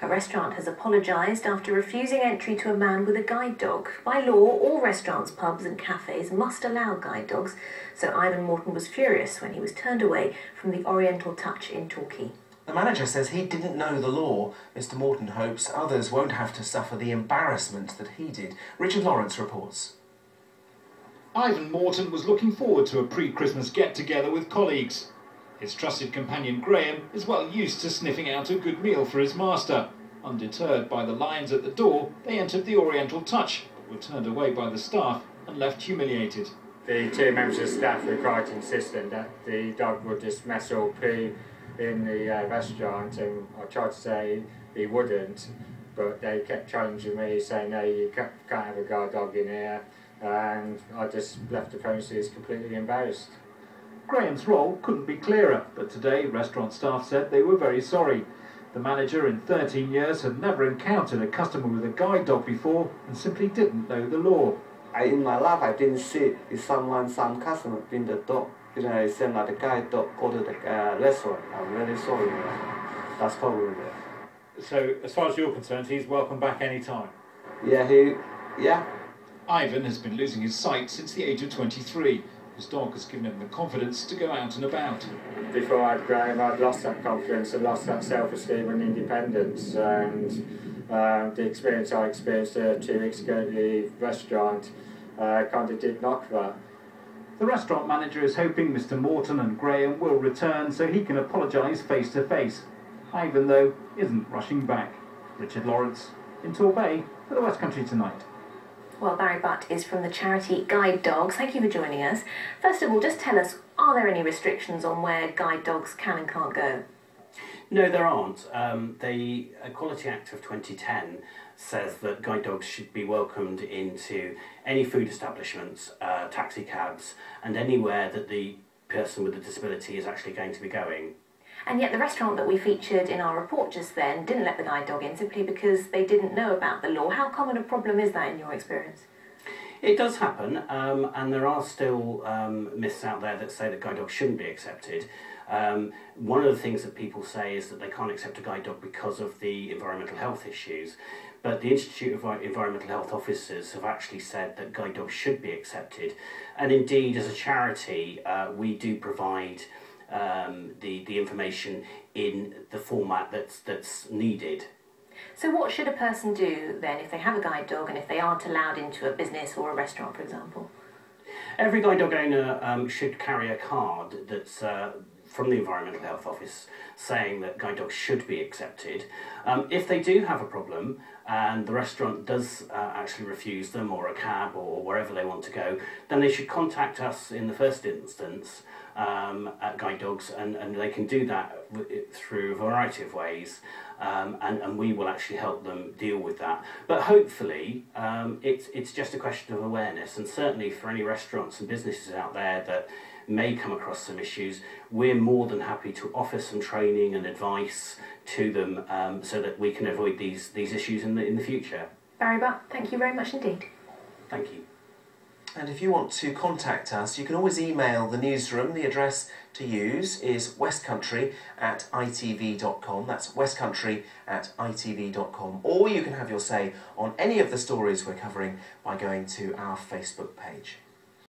A restaurant has apologised after refusing entry to a man with a guide dog. By law, all restaurants, pubs and cafes must allow guide dogs, so Ivan Morton was furious when he was turned away from the Oriental Touch in Torquay. The manager says he didn't know the law. Mr Morton hopes others won't have to suffer the embarrassment that he did. Richard Lawrence reports. Ivan Morton was looking forward to a pre-Christmas get-together with colleagues. His trusted companion Graham is well used to sniffing out a good meal for his master. Undeterred by the lines at the door, they entered the Oriental Touch, but were turned away by the staff and left humiliated. The two members of staff were quite insistent that the dog would just mess all poo in the restaurant, and I tried to say he wouldn't, but they kept challenging me, saying no, you can't have a guard dog in here, and I just left the premises completely embarrassed. Graham's role couldn't be clearer, but today restaurant staff said they were very sorry. The manager in 13 years had never encountered a customer with a guide dog before and simply didn't know the law. In my life, I didn't see some customer bring the dog. I send the guide dog go to the restaurant. I'm really sorry. That's probably it. So, as far as you're concerned, he's welcome back any time? Yeah. Ivan has been losing his sight since the age of 23. His dog has given him the confidence to go out and about. Before I had Graham, I'd lost that confidence and lost that self-esteem and independence. And the experience I experienced 2 weeks ago at the restaurant kind of did knock that. The restaurant manager is hoping Mr Morton and Graham will return so he can apologise face to face. Ivan, though, isn't rushing back. Richard Lawrence in Torquay for the West Country Tonight. Well, Barry Butt is from the charity Guide Dogs. Thank you for joining us. First of all, just tell us, are there any restrictions on where guide dogs can and can't go? No, there aren't. The Equality Act of 2010 says that guide dogs should be welcomed into any food establishments, taxi cabs, and anywhere that the person with a disability is actually going to be going. And yet the restaurant that we featured in our report just then didn't let the guide dog in simply because they didn't know about the law. How common a problem is that in your experience? It does happen, and there are still myths out there that say that guide dogs shouldn't be accepted. One of the things that people say is that they can't accept a guide dog because of the environmental health issues. But the Institute of Environmental Health Officers have actually said that guide dogs should be accepted. And indeed, as a charity, we do provide the information in the format that's needed. So what should a person do then if they have a guide dog and if they aren't allowed into a business or a restaurant, for example? Every guide dog owner should carry a card that's from the Environmental Health Office saying that guide dogs should be accepted. If they do have a problem and the restaurant does actually refuse them, or a cab, or wherever they want to go, then they should contact us in the first instance at Guide Dogs, and they can do that through a variety of ways, and we will actually help them deal with that. But hopefully it's just a question of awareness, and certainly for any restaurants and businesses out there that may come across some issues, we're more than happy to offer some training and advice to them so that we can avoid these issues in the future. Barry Butt, thank you very much indeed. Thank you. And if you want to contact us, you can always email the newsroom. The address to use is westcountry@itv.com. That's westcountry@itv.com. Or you can have your say on any of the stories we're covering by going to our Facebook page.